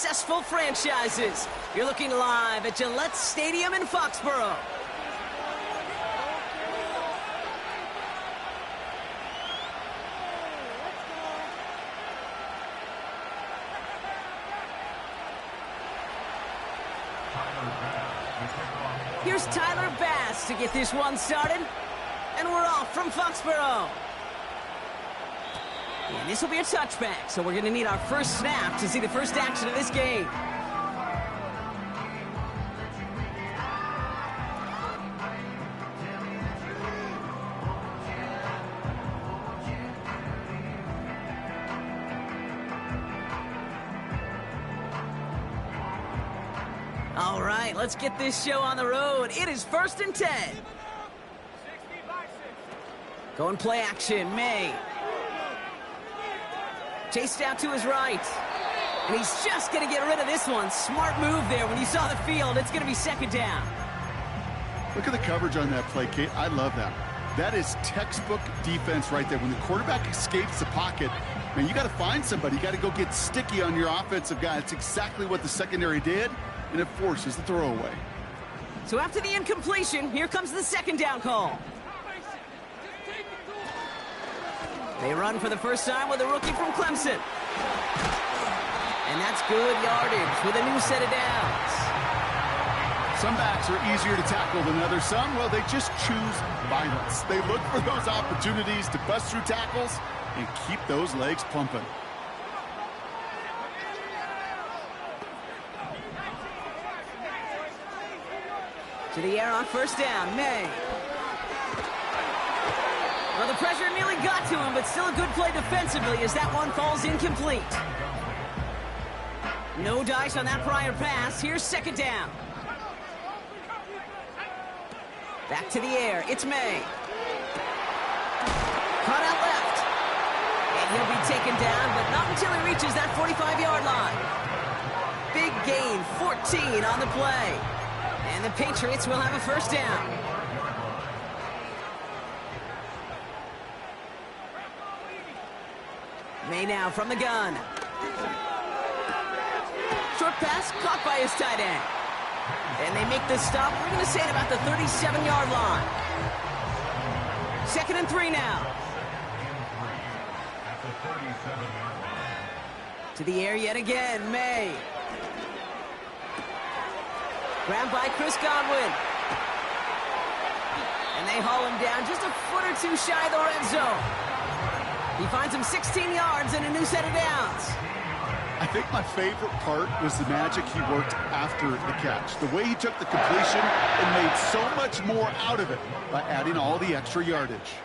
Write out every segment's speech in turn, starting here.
successful franchises. You're looking live at Gillette Stadium in Foxborough. Here's Tyler Bass to get this one started. And we're off from Foxborough. And this will be a touchback, so we're going to need our first snap to see the first action of this game. All right, let's get this show on the road. It is 1st and 10. Going play action, May. Chased out to his right. And he's just going to get rid of this one. Smart move there. When you saw the field, it's going to be 2nd down. Look at the coverage on that play, Kate. I love that. That is textbook defense right there. When the quarterback escapes the pocket, man, you got to find somebody. You got to go get sticky on your offensive guy. That's exactly what the secondary did, and it forces the throwaway. So after the incompletion, here comes the 2nd down call. They run for the first time with a rookie from Clemson. And that's good yardage with a new set of downs. Some backs are easier to tackle than others. Some, well, they just choose violence. They look for those opportunities to bust through tackles and keep those legs pumping. To the air on 1st down, May. Well, the pressure nearly got to him, but still a good play defensively as that one falls incomplete. No dice on that prior pass. Here's 2nd down. Back to the air. It's May. Caught out left. And he'll be taken down, but not until he reaches that 45-yard line. Big gain, 14 on the play. And the Patriots will have a 1st down. May now from the gun. Short pass caught by his tight end. And they make the stop. We're going to say at about the 37-yard line. 2nd and 3 now. To the air yet again, May. Grabbed by Chris Godwin. And they haul him down just a foot or two shy of the red zone. He finds him 16 yards and a new set of downs. I think my favorite part was the magic he worked after the catch. The way he took the completion and made so much more out of it by adding all the extra yardage.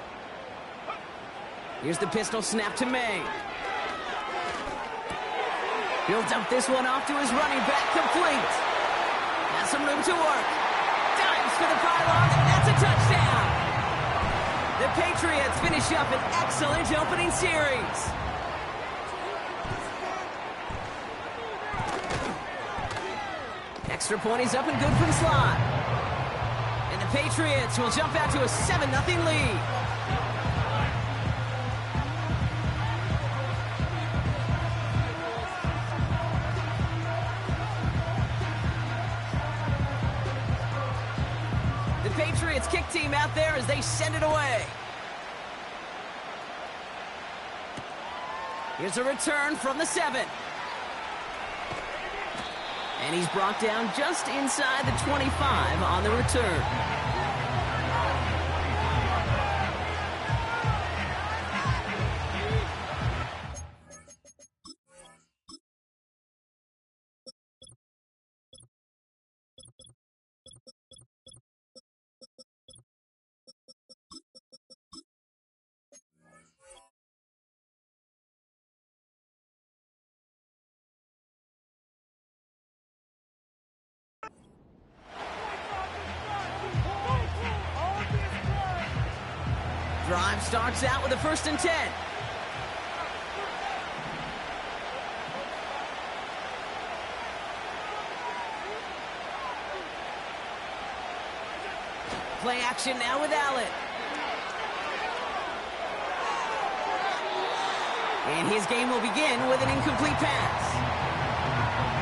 Here's the pistol snap to May. He'll dump this one off to his running back, complete. Has some room to work. Dives for the pylon, and that's a touchdown. The Patriots finish up an excellent opening series. Extra point is up and good from slot. And the Patriots will jump out to a 7-0 lead. The Patriots kick team out there as they send it away. Here's a return from the 7. And he's brought down just inside the 25 on the return. Drive starts out with a 1st and 10. Play action now with Allen. And his game will begin with an incomplete pass.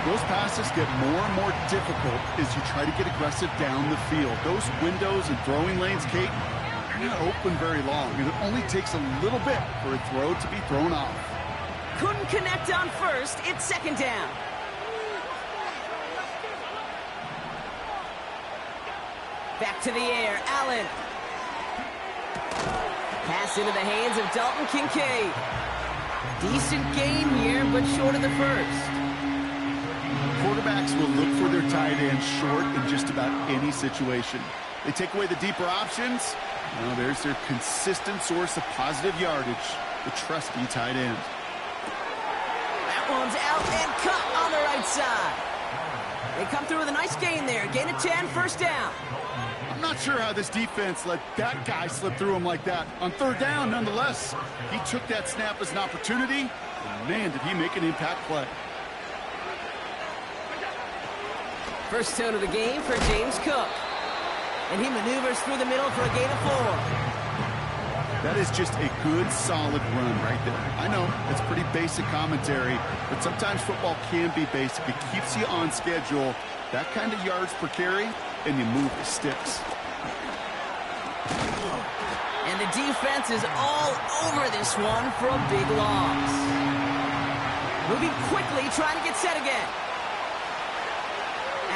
Those passes get more and more difficult as you try to get aggressive down the field. Those windows and throwing lanes, Kate, they're not open very long, and it only takes a little bit for a throw to be thrown off. Couldn't connect on first. It's second down. Back to the air, Allen. Pass into the hands of Dalton Kincaid. Decent game here, but short of the first. Quarterbacks will look for their tight end short in just about any situation. They take away the deeper options. Well, there's their consistent source of positive yardage, the trusty tight end. That one's out and cut on the right side. They come through with a nice gain there. Gain of 10, first down. I'm not sure how this defense let that guy slip through him like that. On third down, nonetheless, he took that snap as an opportunity, and man, did he make an impact play. First tone of the game for James Cook. And he maneuvers through the middle for a gain of 4. That is just a good, solid run right there. I know, it's pretty basic commentary, but sometimes football can be basic. It keeps you on schedule. That kind of yards per carry, and you move the sticks. And the defense is all over this one for a big loss. Moving quickly, trying to get set again.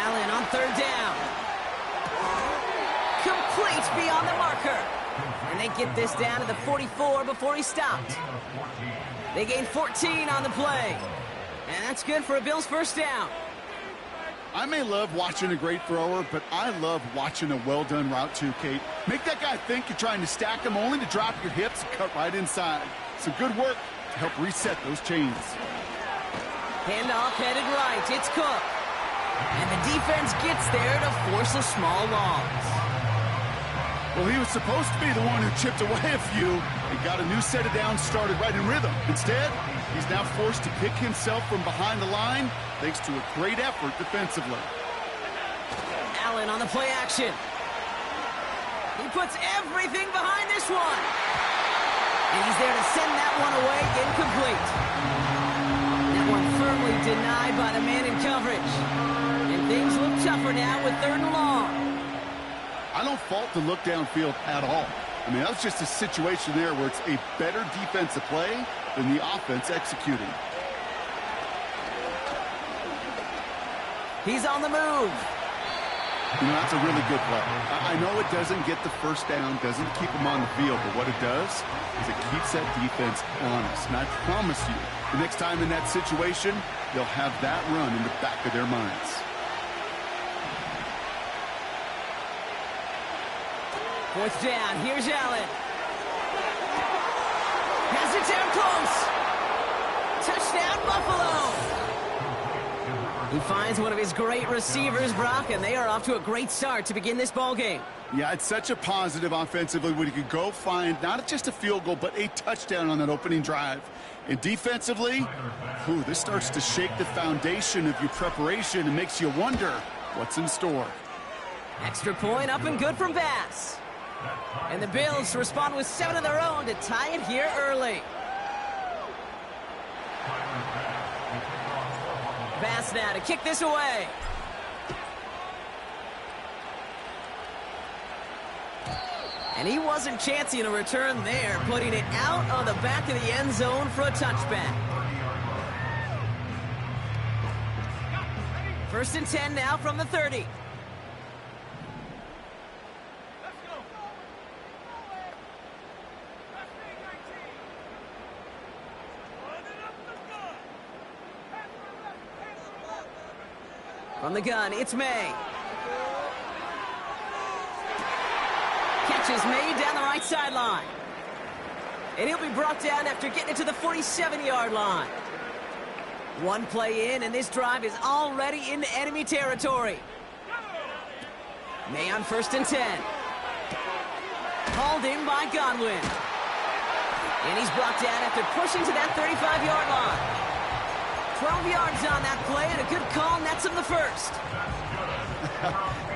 Allen on third down. Complete beyond the marker. And they get this down to the 44 before he stopped. They gain 14 on the play. And that's good for a Bills first down. I may love watching a great thrower, but I love watching a well-done route too, Kate. Make that guy think you're trying to stack him only to drop your hips and cut right inside. Some good work to help reset those chains. Handoff headed right. It's Cook. And the defense gets there to force a small loss. Well, he was supposed to be the one who chipped away a few and got a new set of downs started right in rhythm. Instead, he's now forced to pick himself from behind the line thanks to a great effort defensively. Allen on the play action. He puts everything behind this one. And he's there to send that one away incomplete. That one firmly denied by the man in coverage. And things look tougher now with third and long. I don't fault the look downfield at all. I mean, that was just a situation there where it's a better defensive play than the offense executing. He's on the move. You know, that's a really good play. I know it doesn't get the first down, doesn't keep them on the field, but what it does is it keeps that defense honest. And I promise you, the next time in that situation, they'll have that run in the back of their minds. Fourth down, here's Allen. Has it down close. Touchdown, Buffalo. He finds one of his great receivers, Brock, and they are off to a great start to begin this ballgame. Yeah, it's such a positive offensively when you can go find not just a field goal, but a touchdown on that opening drive. And defensively, this starts to shake the foundation of your preparation and makes you wonder what's in store. Extra point up and good from Bass. And the Bills respond with 7 of their own to tie it here early. Bass now to kick this away. And he wasn't chancing a return there, putting it out of the back of the end zone for a touchback. First and 10 now from the 30. From the gun, it's May. Catch is made down the right sideline. And he'll be brought down after getting it to the 47-yard line. One play in, and this drive is already into enemy territory. May on first and 10. Hauled in by Godwin. And he's brought down after pushing to that 35-yard line. 12 yards on that play, and a good call nets him the first.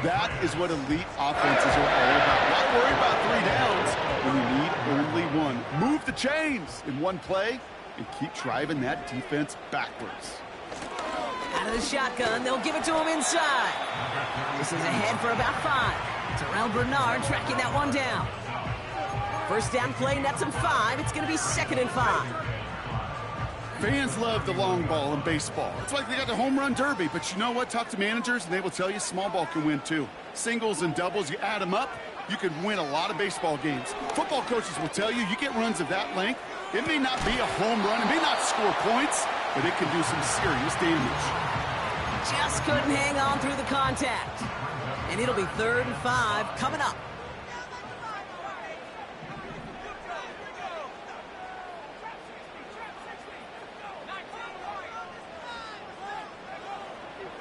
That is what elite offenses are all about. Not worry about 3 downs when you need only 1. Move the chains in one play and keep driving that defense backwards. Out of the shotgun, they'll give it to him inside. This is ahead for about 5. Terrell Bernard tracking that one down. First down play, nets him 5. It's going to be 2nd and 5. Fans love the long ball in baseball. It's like they got the home run derby, but you know what? Talk to managers, and they will tell you small ball can win too. Singles and doubles, you add them up, you could win a lot of baseball games. Football coaches will tell you get runs of that length. It may not be a home run, it may not score points, but it can do some serious damage. Just couldn't hang on through the contact. And it'll be 3rd and 5 coming up.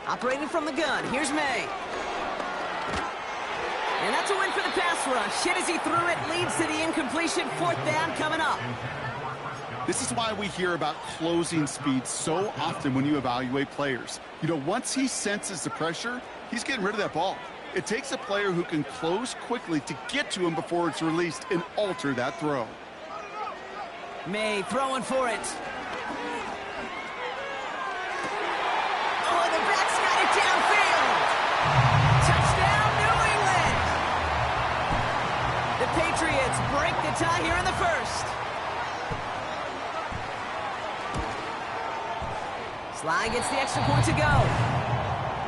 Operating from the gun, here's May. And that's a win for the pass rush. Hit as he threw it, leads to the incompletion. 4th down coming up. This is why we hear about closing speed so often when you evaluate players. You know, once he senses the pressure, he's getting rid of that ball. It takes a player who can close quickly to get to him before it's released and alter that throw. May throwing for it. Oh, the back's got it downfield. Touchdown, New England. The Patriots break the tie here in the first. Sly gets the extra point to go.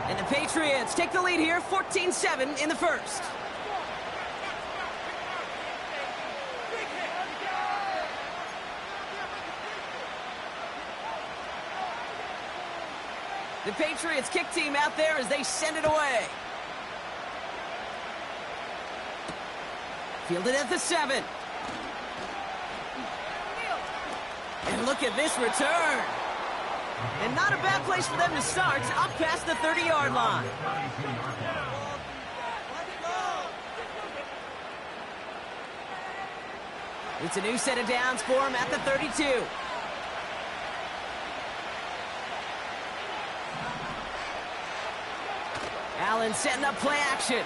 And the Patriots take the lead here, 14-7 in the first. The Patriots kick team out there as they send it away. Fielded at the 7. And look at this return. And not a bad place for them to start, up past the 30-yard line. It's a new set of downs for him at the 32. Allen setting up play action.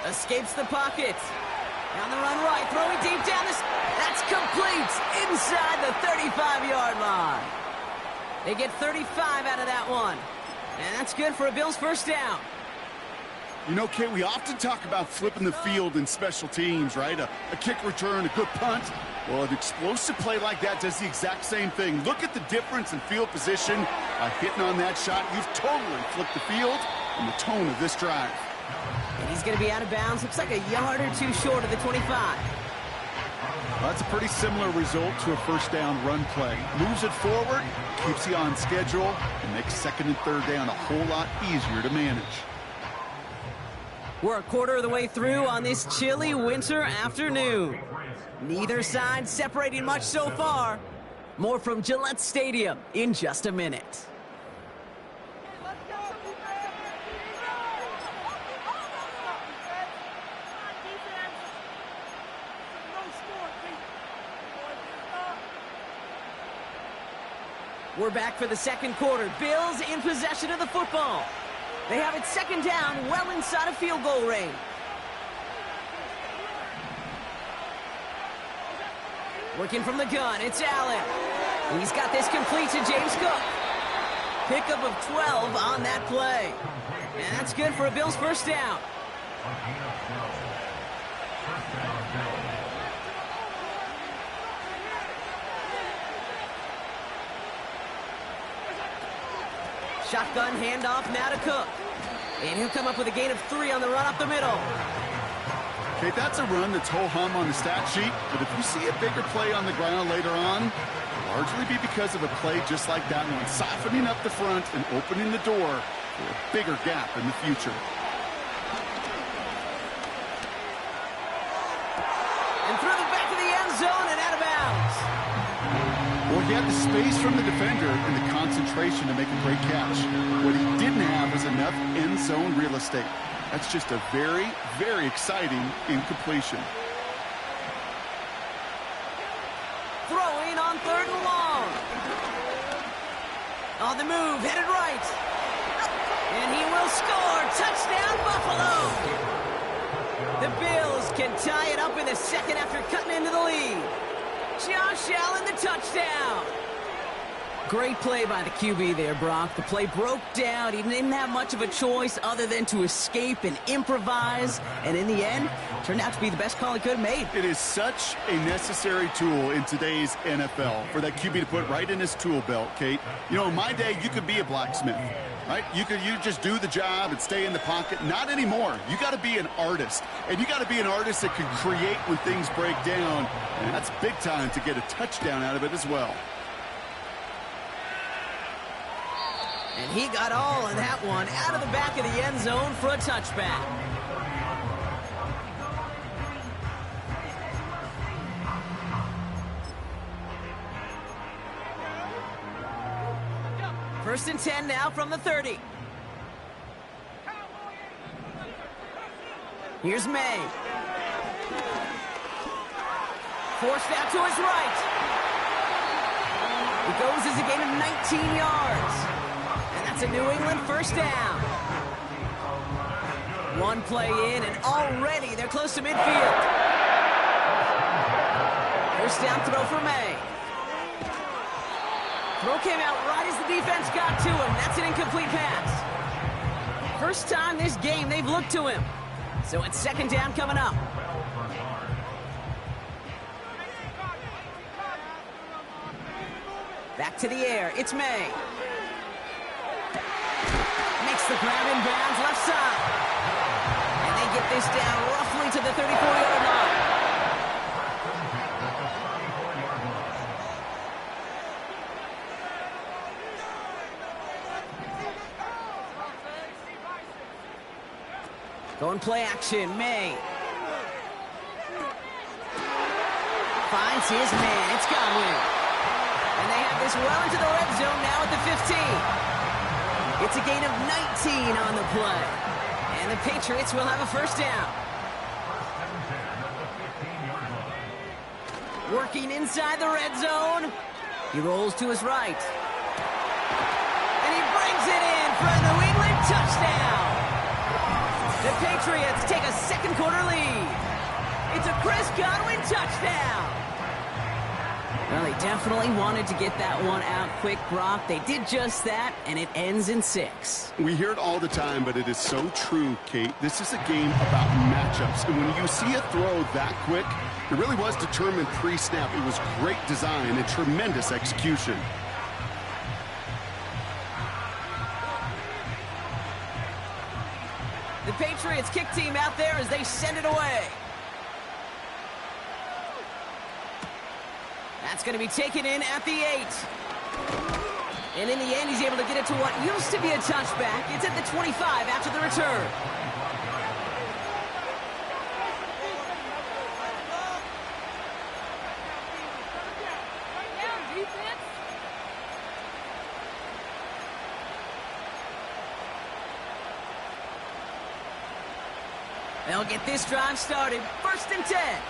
Escapes the pocket. On the run right, throwing deep down this. That's complete inside the 35-yard line. They get 35 out of that one. And that's good for a Bills first down. You know, Kate, we often talk about flipping the field in special teams, right? A kick return, a good punt. Well, an explosive play like that does the exact same thing. Look at the difference in field position. By hitting on that shot, you've totally flipped the field and the tone of this drive. And he's going to be out of bounds. Looks like a yard or two short of the 25. Well, that's a pretty similar result to a first down run play. Moves it forward, keeps you on schedule, and makes 2nd and 3rd down a whole lot easier to manage. We're a quarter of the way through on this chilly winter afternoon. Neither side separating much so far. More from Gillette Stadium in just a minute. We're back for the second quarter. Bills in possession of the football. They have it 2nd down, well inside of field goal range. Working from the gun, it's Allen. He's got this complete to James Cook. Pickup of 12 on that play. And that's good for a Bills first down. Shotgun handoff now to Cook. And he'll come up with a gain of 3 on the run up the middle. Okay, that's a run that's ho-hum on the stat sheet, but if you see a bigger play on the ground later on, it'll largely be because of a play just like that one, softening up the front and opening the door for a bigger gap in the future. And through the back of the end zone and out of bounds. Well, he had the space from the defender and the concentration to make a great catch. What he didn't have was enough end zone real estate. That's just a very, very exciting incompletion. Throwing on 3rd and long. On the move, headed right. And he will score. Touchdown, Buffalo. The Bills can tie it up in the second after cutting into the lead. Josh Allen, the touchdown. Great play by the QB there, Brock. The play broke down. He didn't have much of a choice other than to escape and improvise. And in the end, turned out to be the best call he could have made. It is such a necessary tool in today's NFL for that QB to put right in his tool belt, Kate. You know, in my day, you could be a blacksmith, right? You just do the job and stay in the pocket. Not anymore. You got to be an artist. And you got to be an artist that can create when things break down. And that's big time to get a touchdown out of it as well. And he got all of that one out of the back of the end zone for a touchback. First and 10 now from the 30. Here's May. Forced out to his right. It goes as a gain of 19 yards. That's a New England first down. One play in, and already they're close to midfield. First down throw for May. Throw came out right as the defense got to him. That's an incomplete pass. First time this game they've looked to him. So it's second down coming up. Back to the air. It's May. Makes the grab in bounds left side. And they get this down roughly to the 34-yard line. Going play action, May. Finds his man, it's Godwin. And they have this well into the red zone now at the 15. It's a gain of 19 on the play. And the Patriots will have a first down. Working inside the red zone. He rolls to his right. And he brings it in for a New England touchdown. The Patriots take a second quarter lead. It's a Chris Godwin touchdown. Well, they definitely wanted to get that one out quick, Brock. They did just that, and it ends in 6. We hear it all the time, but it is so true, Kate. This is a game about matchups. And when you see a throw that quick, it really was determined pre-snap. It was great design and tremendous execution. The Patriots kick team out there as they send it away. That's going to be taken in at the 8. And in the end, he's able to get it to what used to be a touchback. It's at the 25 after the return. They'll get this drive started. First and 10.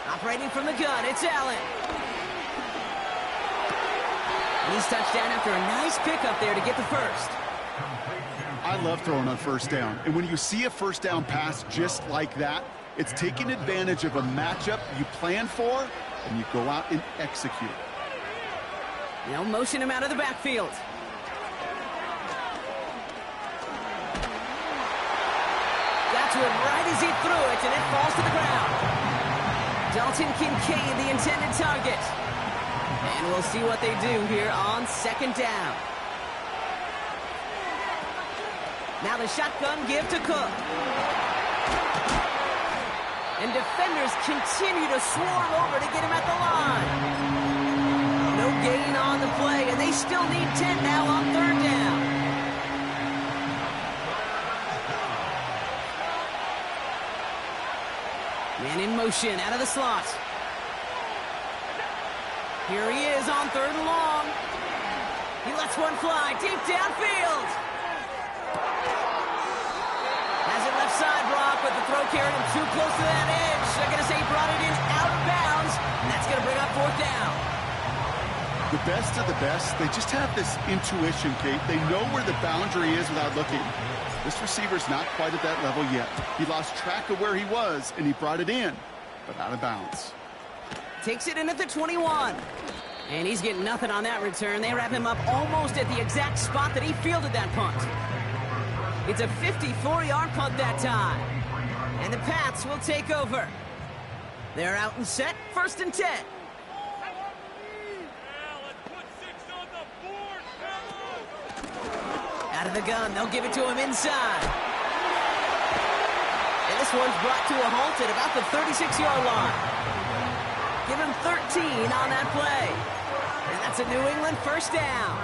Operating from the gun, it's Allen. And he's touched down after a nice pickup there to get the first. I love throwing on first down. And when you see a first down pass just like that, it's taking advantage of a matchup you plan for, and you go out and execute. They'll motion him out of the backfield. Got to it right as he threw it, and it falls to the ground. Dalton Kincaid, the intended target. And we'll see what they do here on second down. Now the shotgun give to Cook. And defenders continue to swarm over to get him at the line. No gain on the play, and they still need 10 now on third down. Man in motion out of the slot. Here he is on third and long. He lets one fly deep downfield. Has it left side, Brock, but the throw carried him too close to that edge. They're going to say he brought it in out of bounds, and that's going to bring up fourth down. The best of the best, they just have this intuition, Kate. They know where the boundary is without looking. This receiver's not quite at that level yet. He lost track of where he was, and he brought it in, but out of bounds. Takes it in at the 21. And he's getting nothing on that return. They wrap him up almost at the exact spot that he fielded that punt. It's a 54-yard punt that time. And the Pats will take over. They're out and set, 1st and 10. Out of the gun, they'll give it to him inside. And this one's brought to a halt at about the 36-yard line. Give him 13 on that play. And that's a New England 1st down.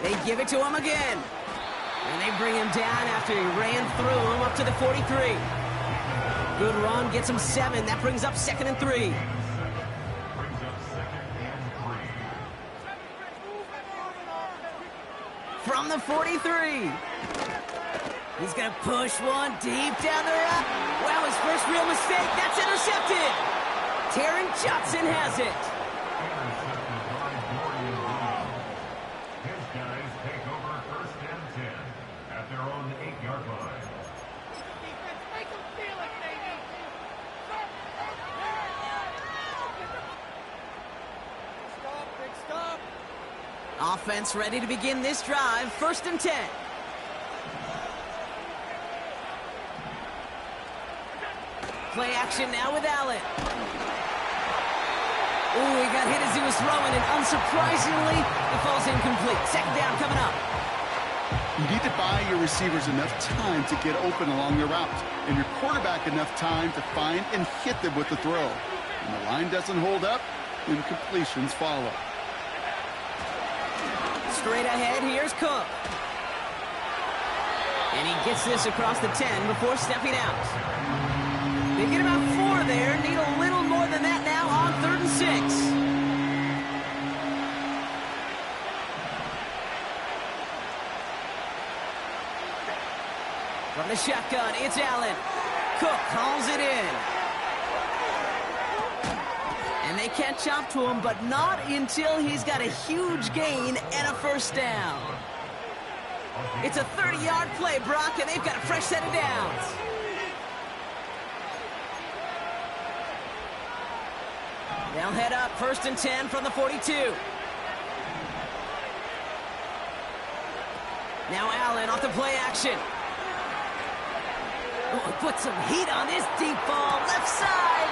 They give it to him again. And they bring him down after he ran through him up to the 43. Good run, gets him 7. That brings up 2nd and 3. From the 43. He's going to push one deep down the route. Wow, his first real mistake. That's intercepted. Taron Johnson has it. His guys take over 1st and 10 at their own 8-yard line. Make them feel it, baby. Stop, big stop. Offense ready to begin this drive. 1st and 10. Play action now with Allen. Ooh, he got hit as he was throwing, and unsurprisingly, it falls incomplete. 2nd down coming up. You need to buy your receivers enough time to get open along your route, and your quarterback enough time to find and hit them with the throw. When the line doesn't hold up, incompletions follow. Straight ahead, here's Cook. And he gets this across the 10 before stepping out. They get about 4 there. Need a little more than that now on 3rd and 6. From the shotgun, it's Allen. Cook hauls it in. And they catch up to him, but not until he's got a huge gain and a 1st down. It's a 30-yard play, Brock, and they've got a fresh set of downs. They'll head up 1st and 10 from the 42. Now Allen off the play action. Oh, put some heat on this deep ball, left side.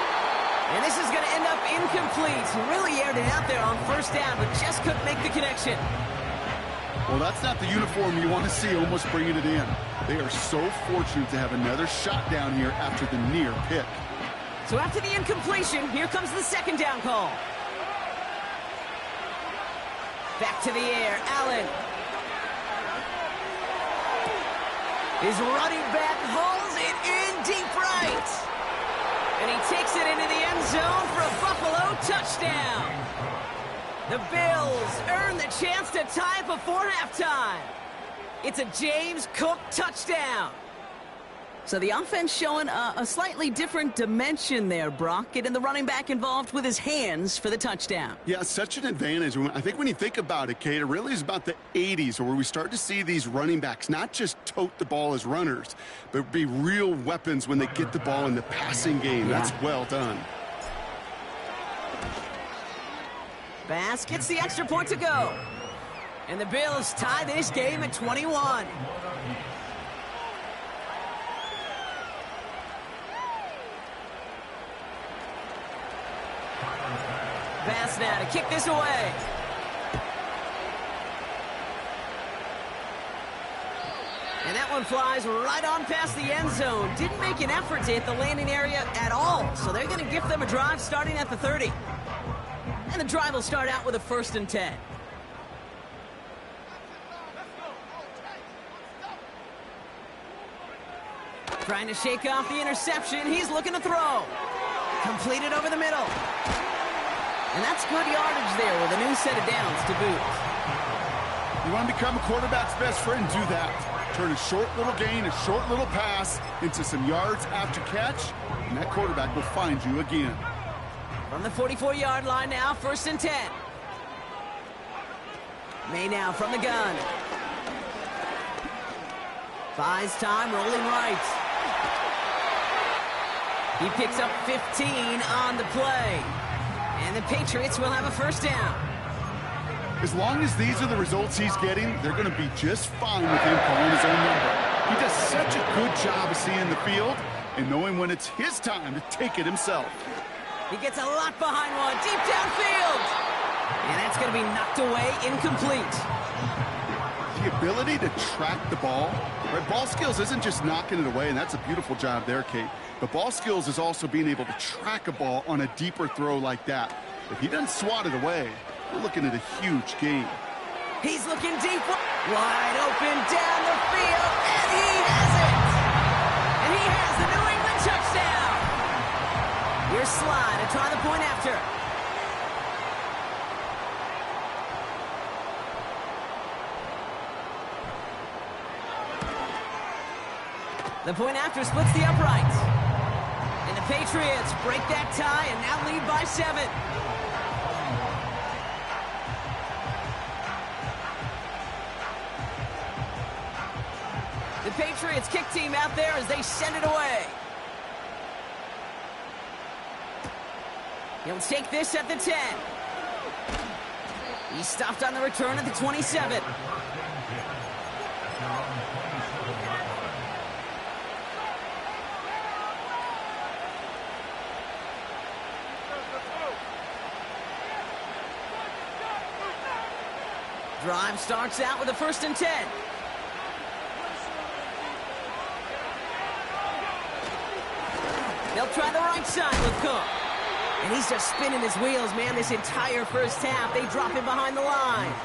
And this is going to end up incomplete. Really aired it out there on 1st down, but just couldn't make the connection. Well, that's not the uniform you want to see almost bringing it in. They are so fortunate to have another shot down here after the near pick. So after the incompletion, here comes the 2nd down call. Back to the air, Allen. His running back hauls it in deep right. And he takes it into the end zone for a Buffalo touchdown. The Bills earn the chance to tie before halftime. It's a James Cook touchdown. So the offense showing a slightly different dimension there, Brock, getting the running back involved with his hands for the touchdown. Yeah, such an advantage. I think when you think about it, Kate, it really is about the 80s where we start to see these running backs not just tote the ball as runners, but be real weapons when they get the ball in the passing game. Yeah. That's well done. Bass gets the extra point to go. And the Bills tie this game at 21. Pass now to kick this away. And that one flies right on past the end zone. Didn't make an effort to hit the landing area at all. So they're going to give them a drive starting at the 30. And the drive will start out with a 1st and 10. Trying to shake off the interception. He's looking to throw. Completed over the middle. And that's good yardage there with a new set of downs to boot. You want to become a quarterback's best friend? Do that. Turn a short little gain, a short little pass into some yards after catch, and that quarterback will find you again. From the 44-yard line now, 1st and 10. May now from the gun. Buys time, rolling right. He picks up 15 on the play. And the Patriots will have a 1st down. As long as these are the results he's getting, they're going to be just fine with him calling his own number. He does such a good job of seeing the field and knowing when it's his time to take it himself. He gets a lot behind one, deep downfield. And that's going to be knocked away, incomplete. The ability to track the ball, right? Ball skills isn't just knocking it away, and that's a beautiful job there, Kate. But ball skills is also being able to track a ball on a deeper throw like that. If he doesn't swat it away, we're looking at a huge game. He's looking deep, wide open down the field, and he has it! And he has the New England touchdown! Here's Slide to try the point after. The point after splits the uprights. And the Patriots break that tie and now lead by 7. The Patriots kick team out there as they send it away. He'll take this at the 10. He stopped on the return at the 27. Drive starts out with a 1st and 10. They'll try the right side with Cook. And he's just spinning his wheels, man, this entire 1st half. They drop him behind the line.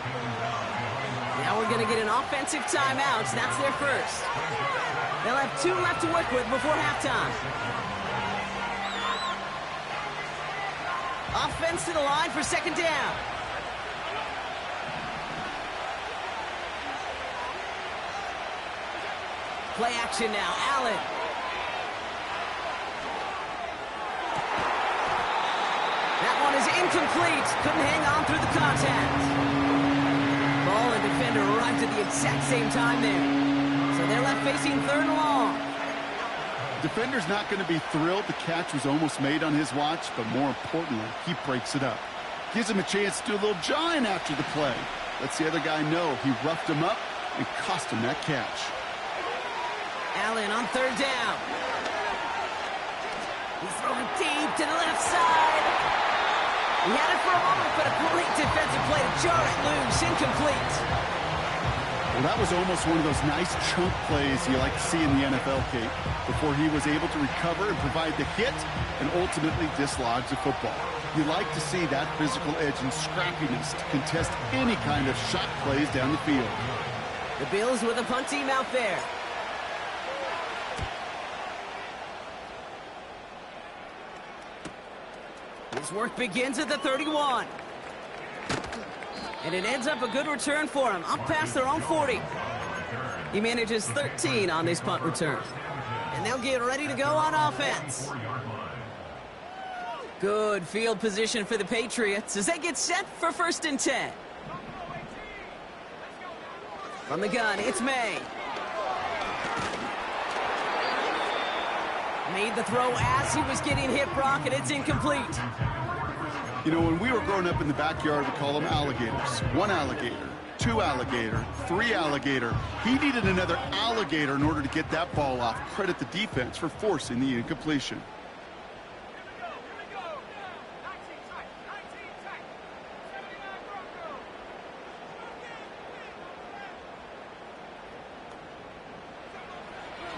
Now we're going to get an offensive timeout. So that's their 1st. They'll have 2 left to work with before halftime. Offense to the line for 2nd down. Play action now, Allen. That one is incomplete. Couldn't hang on through the contact. Ball and defender arrived at the exact same time there. So they're left facing 3rd and long. Defender's not going to be thrilled the catch was almost made on his watch, but more importantly, he breaks it up. Gives him a chance to do a little jawing after the play. Lets the other guy know he roughed him up and cost him that catch. Allen on 3rd down. He's throwing deep to the left side. He had it for a moment, but a great defensive play to jar it loose. Incomplete. Well, that was almost one of those nice chunk plays you like to see in the NFL, Kate, before he was able to recover and provide the hit and ultimately dislodge the football. You like to see that physical edge and scrappiness to contest any kind of shot plays down the field. The Bills with a punt team out there. His work begins at the 31. And it ends up a good return for him, up past their own 40. He manages 13 on this punt return. And they'll get ready to go on offense. Good field position for the Patriots as they get set for 1st and 10. From the gun, it's May. Made the throw as he was getting hit, Brock, and it's incomplete. You know, when we were growing up in the backyard, we call them alligators. 1 alligator, 2 alligator, 3 alligator. He needed another alligator in order to get that ball off. Credit the defense for forcing the incompletion.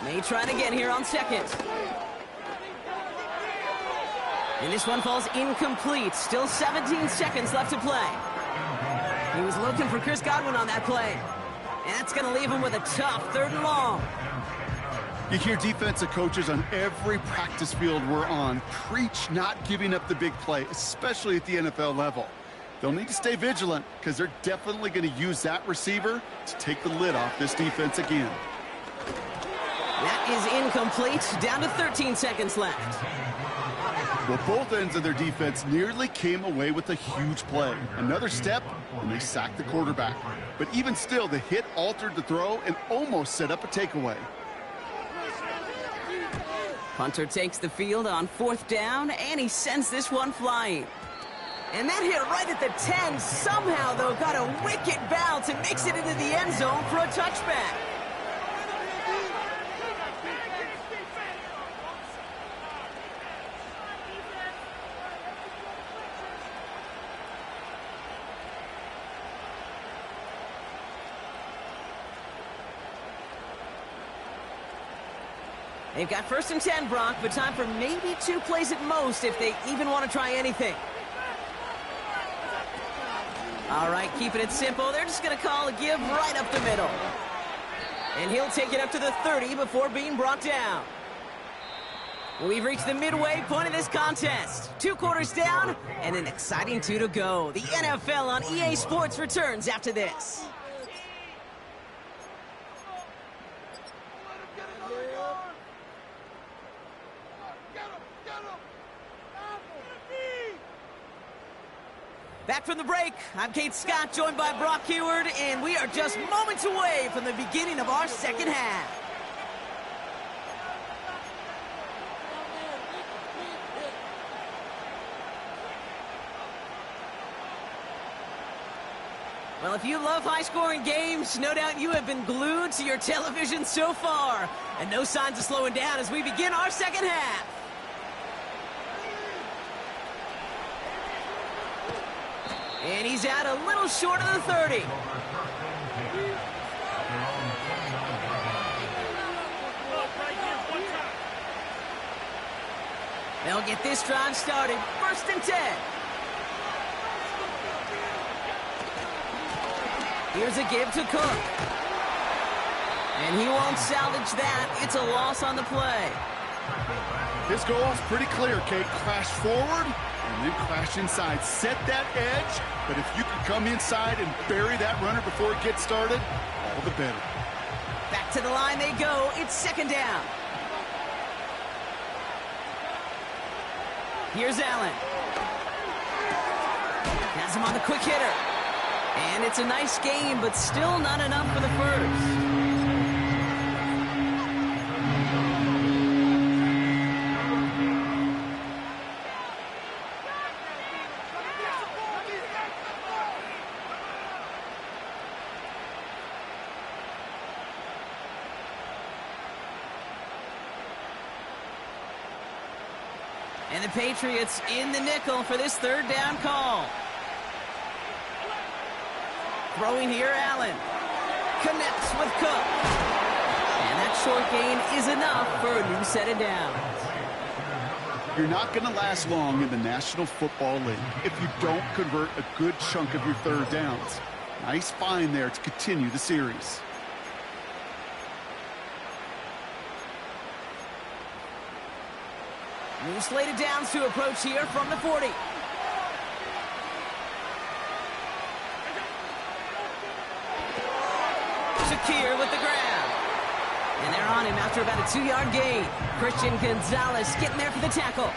May try it again here on 2nd. And this one falls incomplete. Still 17 seconds left to play. He was looking for Chris Godwin on that play. And that's going to leave him with a tough 3rd and long. You hear defensive coaches on every practice field we're on preach not giving up the big play, especially at the NFL level. They'll need to stay vigilant because they're definitely going to use that receiver to take the lid off this defense again. That is incomplete. Down to 13 seconds left. Well, both ends of their defense nearly came away with a huge play. Another step, and they sacked the quarterback. But even still, the hit altered the throw and almost set up a takeaway. Punter takes the field on 4th down, and he sends this one flying. And that hit right at the 10. Somehow, though, got a wicked bounce and makes it into the end zone for a touchback. They've got 1st and 10, Brock, but time for maybe 2 plays at most if they even want to try anything. All right, keeping it simple. They're just going to call a give right up the middle. And he'll take it up to the 30 before being brought down. We've reached the midway point of this contest. 2 quarters down and an exciting 2 to go. The NFL on EA Sports returns after this. Back from the break, I'm Kate Scott, joined by Brock Heward, and we are just moments away from the beginning of our second half. Well, if you love high-scoring games, no doubt you have been glued to your television so far, and no signs of slowing down as we begin our second half. And he's out a little short of the 30. They'll get this drive started. 1st and 10. Here's a give to Cook. And he won't salvage that. It's a loss on the play. His goal is pretty clear, Kate. Crash forward and then crash inside. Set that edge, but if you can come inside and bury that runner before it gets started, all the better. Back to the line they go. It's 2nd down. Here's Allen. Has him on the quick hitter. And it's a nice game, but still not enough for the first. And the Patriots in the nickel for this 3rd down call. Throwing here, Allen. Connects with Cook. And that short gain is enough for a new set of downs. You're not going to last long in the National Football League if you don't convert a good chunk of your 3rd downs. Nice find there to continue the series. New slated downs to approach here from the 40. Shakir with the grab. And they're on him after about a 2-yard gain. Christian Gonzalez getting there for the tackle.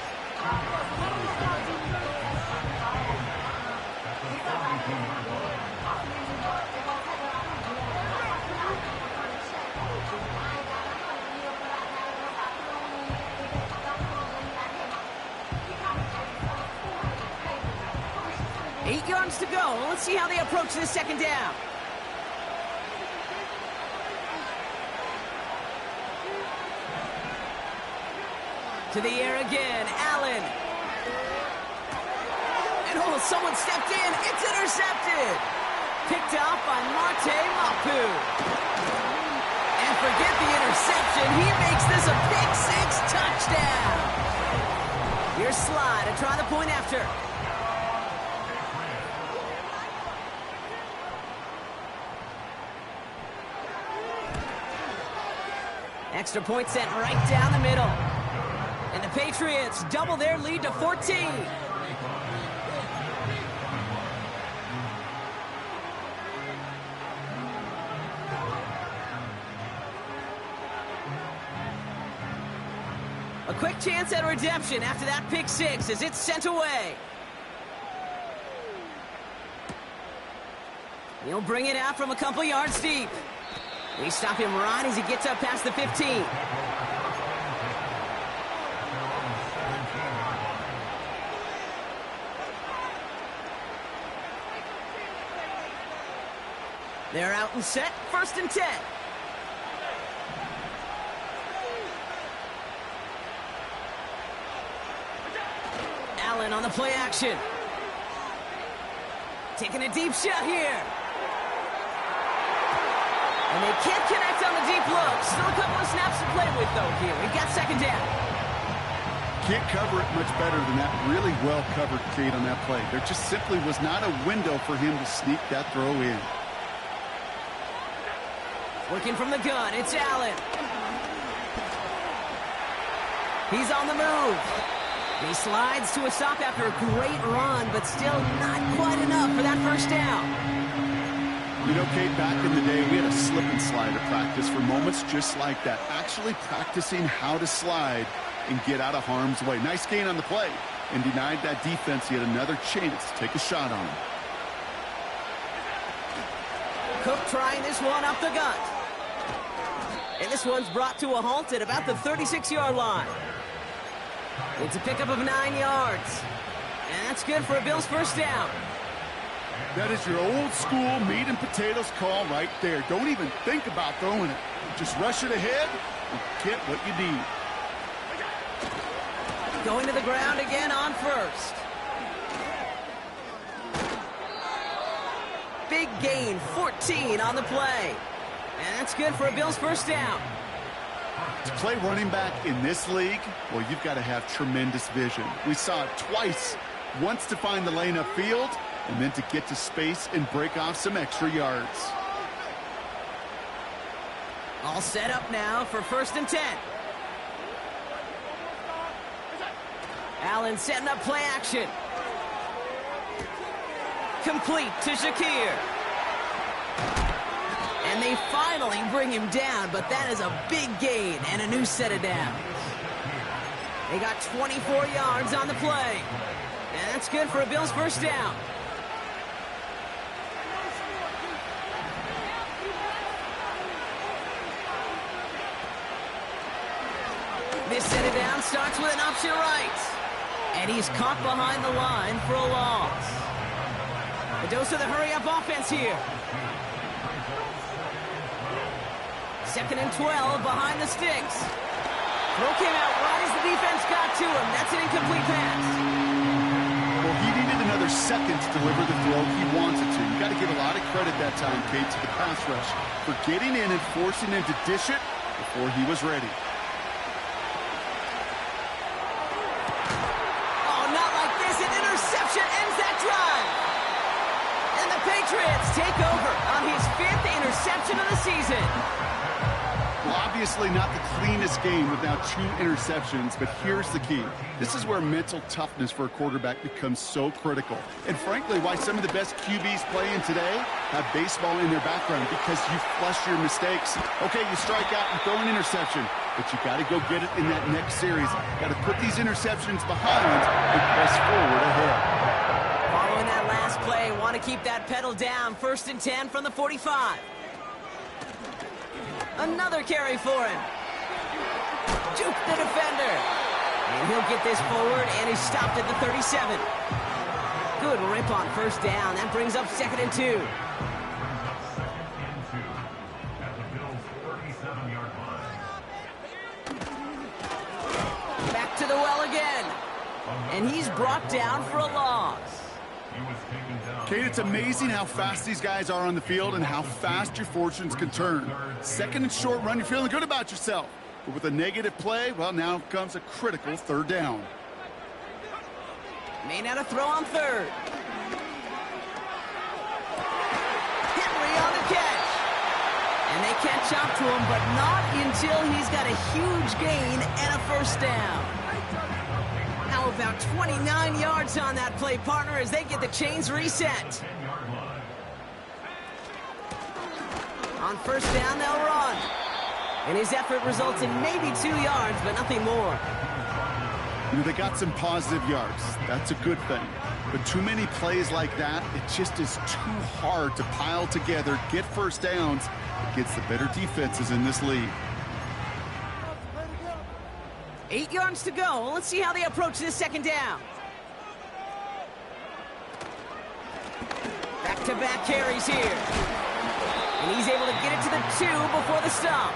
Eight yards to go. Let's see how they approach this 2nd down. To the air again, Allen. And oh, someone stepped in. It's intercepted. Picked off by Marte Mapu. And forget the interception. He makes this a pick 6 touchdown. Here's Sly to try the point after. Extra point sent right down the middle. And the Patriots double their lead to 14. A quick chance at redemption after that pick six as it's sent away. He'll bring it out from a couple yards deep. We stop him right as he gets up past the 15. They're out and set, 1st and 10. Allen on the play action. Taking a deep shot here. And they can't connect on the deep look. Still a couple of snaps to play with, though, here. We've got 2nd down. Can't cover it much better than that. Really well covered, Kate, on that play. There just simply was not a window for him to sneak that throw in. Working from the gun, it's Allen. He's on the move. He slides to a stop after a great run, but still not quite enough for that 1st down. You know, Kate, back in the day, we had a slip and slide at practice for moments just like that. Actually practicing how to slide and get out of harm's way. Nice gain on the play, and denied that defense yet another chance to take a shot on him. Cook trying this one up the gut. And this one's brought to a halt at about the 36-yard line. It's a pickup of 9 yards. And that's good for a Bills 1st down. That is your old school meat and potatoes call right there. Don't even think about throwing it. Just rush it ahead and get what you need. Going to the ground again on 1st. Big gain, 14 on the play. And that's good for a Bills 1st down. To play running back in this league, well, you've got to have tremendous vision. We saw it twice. Once to find the lane upfield, and then to get to space and break off some extra yards. All set up now for 1st and 10. Allen setting up play action. Complete to Shakir. And they finally bring him down, but that is a big gain and a new set of downs. They got 24 yards on the play. And that's good for a Bills 1st down. This set of downs starts with an option right. And he's caught behind the line for a loss. A dose of the hurry-up offense here. 2nd and 12 behind the sticks. Throw came out right as the defense got to him. That's an incomplete pass. Well, he needed another second to deliver the throw he wanted to. You got to give a lot of credit that time, Kate, to the pass rush for getting in and forcing him to dish it before he was ready. Oh, not like this. An interception ends that drive. And the Patriots take over on his 5th interception of the season. Well, obviously not the cleanest game without 2 interceptions, but here's the key. This is where mental toughness for a quarterback becomes so critical. And frankly, why some of the best QBs playing today have baseball in their background, because you flush your mistakes. Okay, you strike out and throw an interception, but you got to go get it in that next series. Got to put these interceptions behind and press forward ahead. Following that last play, want to keep that pedal down. 1st and 10 from the 45. Another carry for him. Juke the defender. And he'll get this forward, and he's stopped at the 37. Good rip on 1st down. That brings up 2nd and 2. At the Bills' 37-yard line. Back to the well again. And he's brought down for a loss. He was taken down. Kate, it's amazing how fast these guys are on the field and how fast your fortunes can turn. 2nd and short run, you're feeling good about yourself. But with a negative play, well, now comes a critical 3rd down. May not have throw on 3rd. Henry on the catch. And they catch up to him, but not until he's got a huge gain and a 1st down. How about 29 yards on that play, partner, as they get the chains reset. On 1st down, they'll run. And his effort results in maybe 2 yards, but nothing more. You know, they got some positive yards. That's a good thing. But too many plays like that, it just is too hard to pile together, get first downs against the better defenses in this league. 8 yards to go. Let's see how they approach this second down. Back-to-back carries here. And he's able to get it to the 2 before the stop.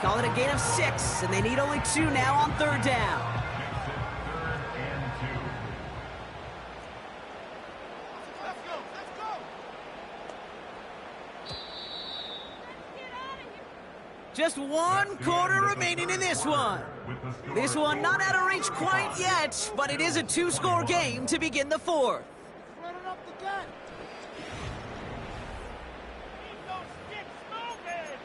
Call it a gain of 6, and they need only 2 now on third down. Just 1 quarter remaining in this one. This one not out of reach quite yet, but it is a 2-score game to begin the fourth. Running up the gut. Keep those sticks moving.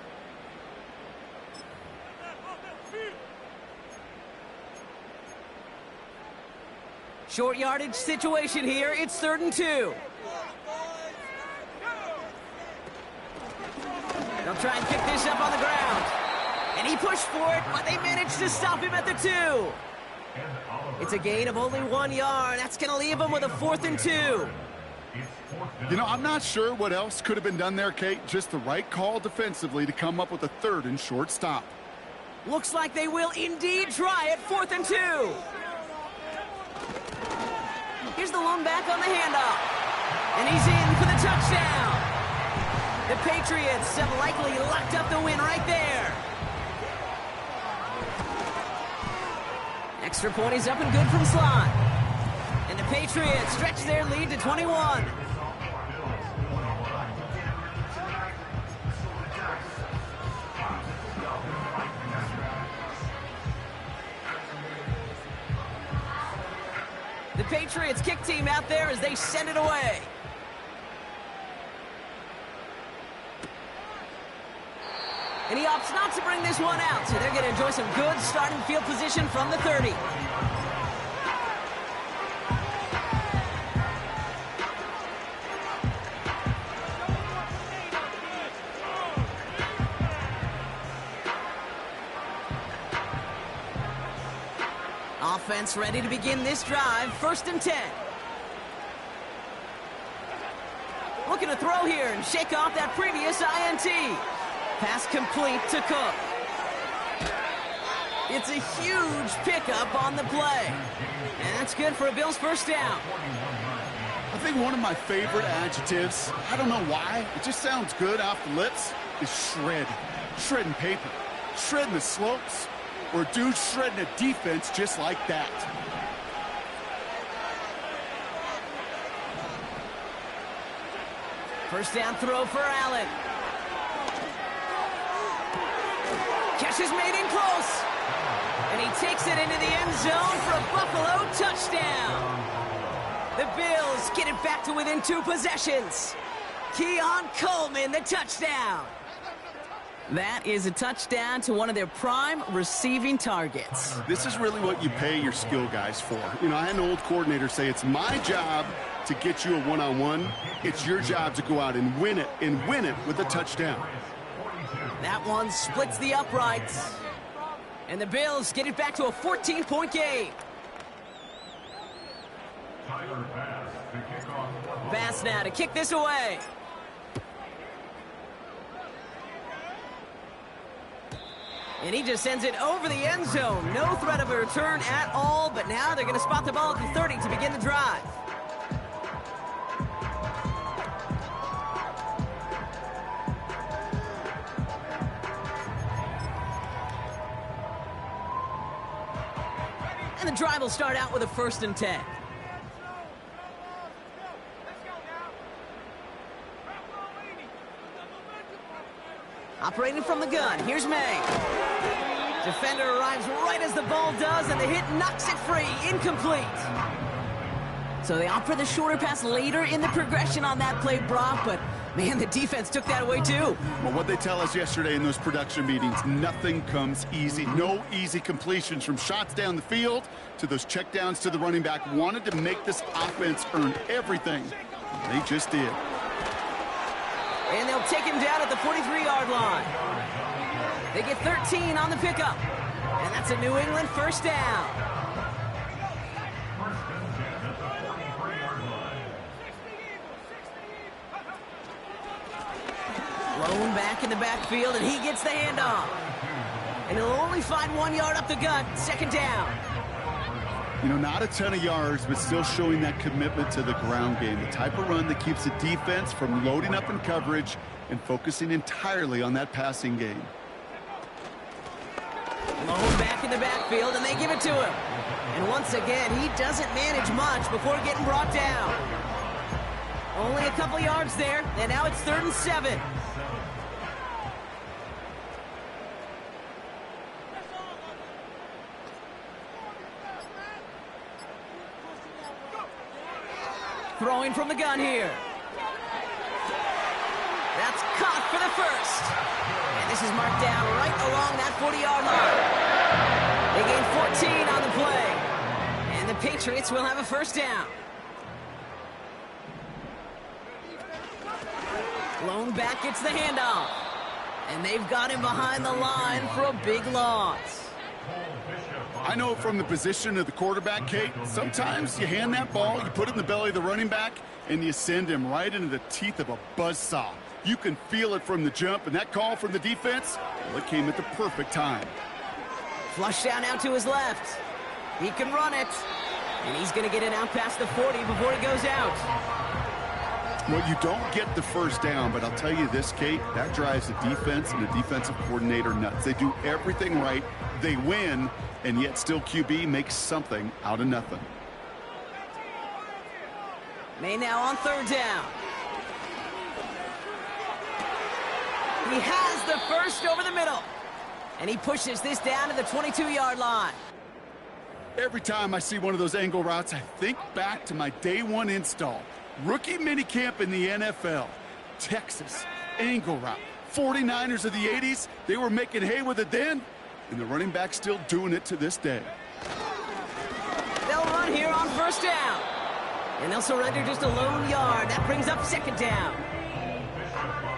Short yardage situation here. It's 3rd and 2. They'll try and pick this up on the ground. And he pushed for it, but they managed to stop him at the 2. It's a gain of only 1 yard. That's going to leave him with a 4th and 2. You know, I'm not sure what else could have been done there, Kate. Just the right call defensively to come up with a 3rd and short stop. Looks like they will indeed try it. 4th and 2. Here's the lone back on the handoff. And he's in for the touchdown. The Patriots have likely locked up the win right there. Extra point is up and good from slot. And the Patriots stretch their lead to 21. The Patriots kick team out there as they send it away. And he opts not to bring this one out, so they're going to enjoy some good starting field position from the 30. Offense ready to begin this drive. 1st and 10. Looking to throw here and shake off that previous INT. Pass complete to Cook. It's a huge pickup on the play. And that's good for a Bills first down. I think one of my favorite adjectives, I don't know why, it just sounds good off the lips, is shred. Shredding paper. Shredding the slopes. Or dude shredding a defense just like that. First down throw for Allen. Catch is made in close. And he takes it into the end zone for a Buffalo touchdown. The Bills get it back to within 2 possessions. Keon Coleman, the touchdown. That is a touchdown to one of their prime receiving targets. This is really what you pay your skill guys for. You know, I had an old coordinator say it's my job to get you a one-on-one. It's your job to go out and win it with a touchdown. That one splits the uprights. And the Bills get it back to a 14-point game. Bass now to kick this away. And he just sends it over the end zone. No threat of a return at all, but now they're going to spot the ball at the 30 to begin the drive. And the drive will start out with a 1st and 10. Operating from the gun, here's May. Defender arrives right as the ball does, and the hit knocks it free, incomplete. So they opt for the shorter pass later in the progression on that play, Brock, but man, the defense took that away too. Well, what they tell us yesterday in those production meetings, nothing comes easy. No easy completions from shots down the field to those checkdowns to the running back. Wanted to make this offense earn everything. They just did. And they'll take him down at the 43-yard line. They get 13 on the pickup. And that's a New England first down. First and 10 at the 43-yard line. Lone back in the backfield, and he gets the handoff. And he'll only find 1 yard up the gut. Second down. You know, not a ton of yards, but still showing that commitment to the ground game. The type of run that keeps the defense from loading up in coverage and focusing entirely on that passing game. Lone back in the backfield, and they give it to him. And once again, he doesn't manage much before getting brought down. Only a couple yards there, and now it's 3rd and 7. Throwing from the gun here. That's caught for the first. And this is marked down right along that 40-yard line. They gain 14 on the play. And the Patriots will have a first down. Lone back gets the handoff. And they've got him behind the line for a big loss. I know from the position of the quarterback, Kate, sometimes you hand that ball, you put it in the belly of the running back, and you send him right into the teeth of a buzzsaw. You can feel it from the jump, and that call from the defense, well, it came at the perfect time. Flush down out to his left. He can run it. And he's going to get it out past the 40 before he goes out. Well, you don't get the first down, but I'll tell you this, Kate, that drives the defense and the defensive coordinator nuts. They do everything right. They win, and yet still QB makes something out of nothing. May now on 3rd down. He has the first over the middle. And he pushes this down to the 22-yard line. Every time I see one of those angle routes, I think back to my day one install. Rookie minicamp in the NFL. Texas, angle route. 49ers of the 80s, they were making hay with it then, and the running back's still doing it to this day. They'll run here on 1st down. And they'll surrender just a lone yard. That brings up 2nd down.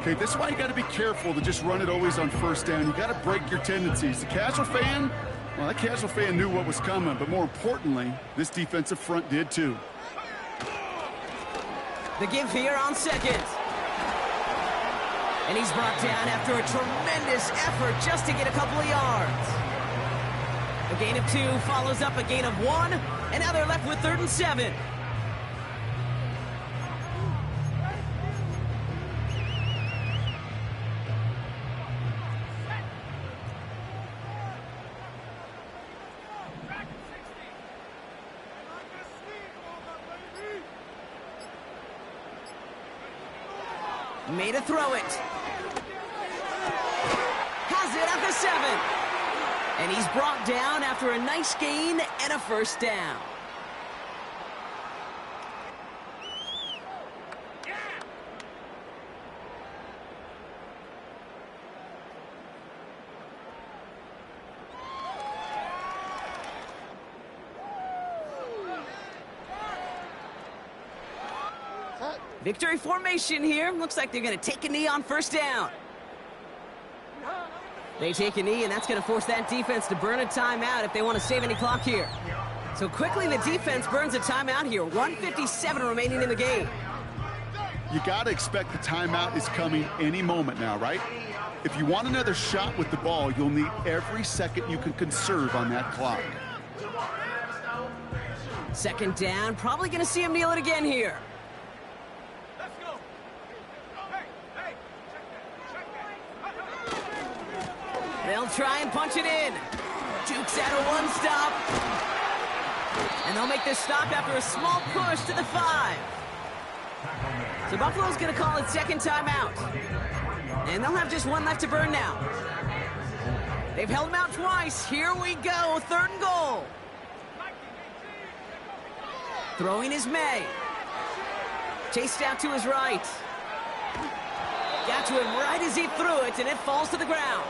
Okay, this is why you got to be careful to just run it always on 1st down. You got to break your tendencies. The casual fan, well, that casual fan knew what was coming, but more importantly, this defensive front did too. The give here on 2nd. And he's brought down after a tremendous effort just to get a couple of yards. A gain of 2 follows up a gain of 1, and now they're left with 3rd and 7. Made a throw it. Has it at the 7. And he's brought down after a nice gain and a first down. Victory formation here. Looks like they're going to take a knee on 1st down. They take a knee, and that's going to force that defense to burn a timeout if they want to save any clock here. So quickly, the defense burns a timeout here. 1:57 remaining in the game. You got to expect the timeout is coming any moment now, right? If you want another shot with the ball, you'll need every second you can conserve on that clock. 2nd down. Probably going to see him kneel it again here. They'll try and punch it in. Jukes out a 1-stop. And they'll make this stop after a small push to the 5. So Buffalo's going to call it 2nd timeout. And they'll have just 1 left to burn now. They've held him out twice. Here we go. 3rd and goal. Throwing is May. Chased out to his right. Got to him right as he threw it, and it falls to the ground.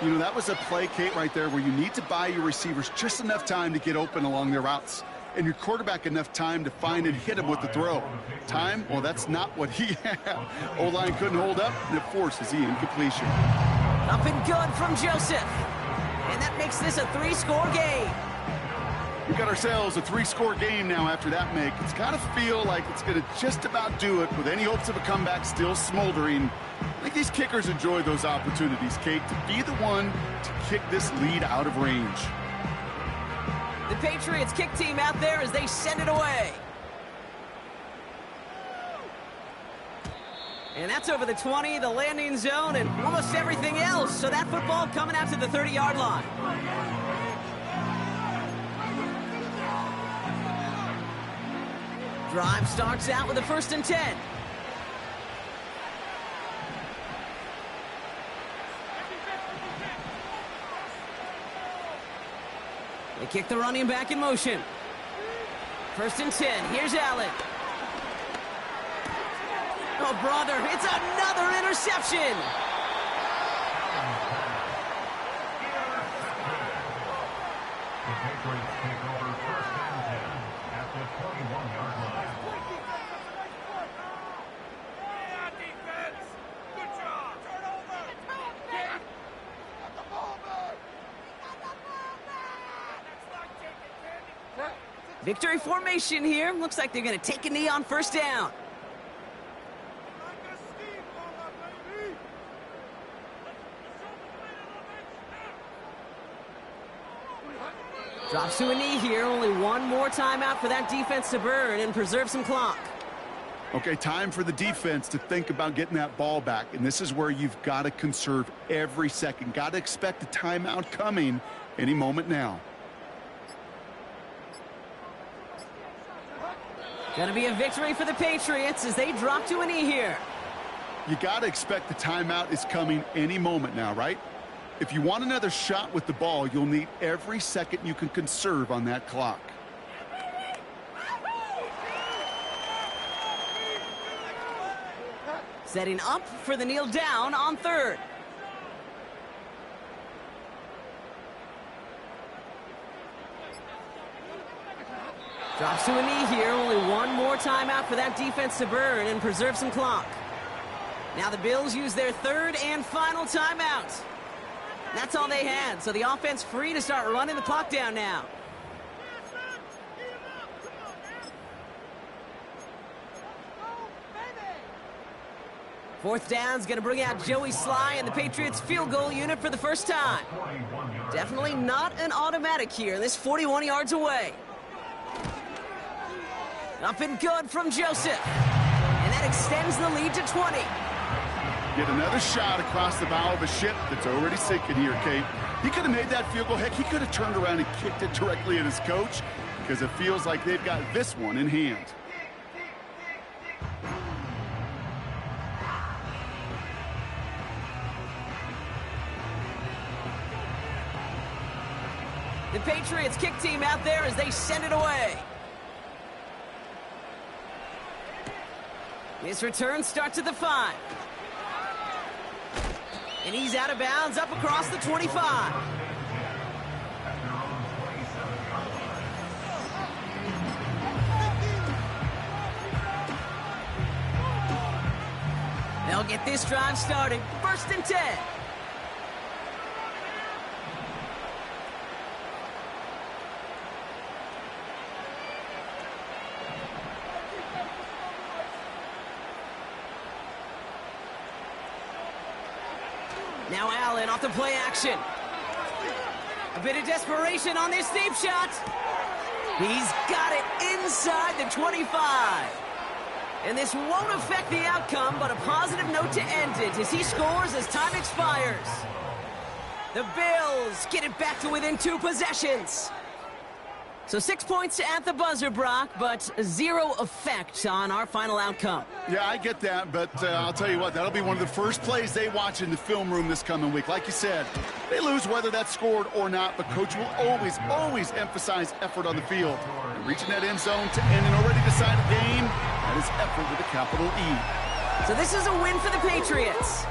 You know, that was a play, Kate, right there where you need to buy your receivers just enough time to get open along their routes, and your quarterback enough time to find and hit him with the throw. Time? Well, that's not what he had. O-line couldn't hold up, and it forces the incompletion. Up and good from Joseph. And that makes this a 3-score game. We got ourselves a 3-score game now after that make. It's got to feel like it's going to just about do it with any hopes of a comeback still smoldering. I think these kickers enjoy those opportunities, Kate, to be the one to kick this lead out of range. The Patriots kick team out there as they send it away. And that's over the 20, the landing zone, and almost everything else. So that football coming out to the 30-yard line. Drive starts out with a 1st and 10. They kick the running back in motion. 1st and 10. Here's Allen. Oh, brother, it's another interception. The Patriots take over 1st and 10 at the 21-yard line. Yeah, defense. Good job. Turn over. Got the ball back. That's like taking candy. Victory formation here. Looks like they're going to take a knee on 1st down. Like a steamroller, baby. Drops to a knee here. Only one more timeout for that defense to burn and preserve some clock. Okay, time for the defense to think about getting that ball back. And this is where you've got to conserve every second. Got to expect a timeout coming any moment now. Gonna be a victory for the Patriots as they drop to a knee here. You got to expect the timeout is coming any moment now, right? If you want another shot with the ball, you'll need every second you can conserve on that clock. Setting up for the kneel down on 3rd. Drops to a knee here. Only one more timeout for that defense to burn and preserve some clock. Now the Bills use their 3rd and final timeout. That's all they had, so the offense free to start running the clock down now. Fourth down's going to bring out Joey Sly and the Patriots field goal unit for the first time. Definitely not an automatic here. This 41 yards away. Up and good from Joseph. And that extends the lead to 20. Get another shot across the bow of a ship that's already sinking here, Kate. He could have made that field goal. Heck, he could have turned around and kicked it directly at his coach because it feels like they've got this one in hand. The Patriots kick team out there as they send it away. This return starts at the 5. And he's out of bounds up across the 25. They'll get this drive started. 1st and 10. Now Allen off the play action. A bit of desperation on this deep shot. He's got it inside the 25. And this won't affect the outcome, but a positive note to end it as he scores as time expires. The Bills get it back to within 2 possessions. So 6 points at the buzzer, Brock, but 0 effect on our final outcome. Yeah, I get that, but I'll tell you what, that'll be one of the first plays they watch in the film room this coming week. Like you said, they lose whether that's scored or not, but Coach will always emphasize effort on the field. And reaching that end zone to end an already decided game, that is effort with a capital E. So this is a win for the Patriots.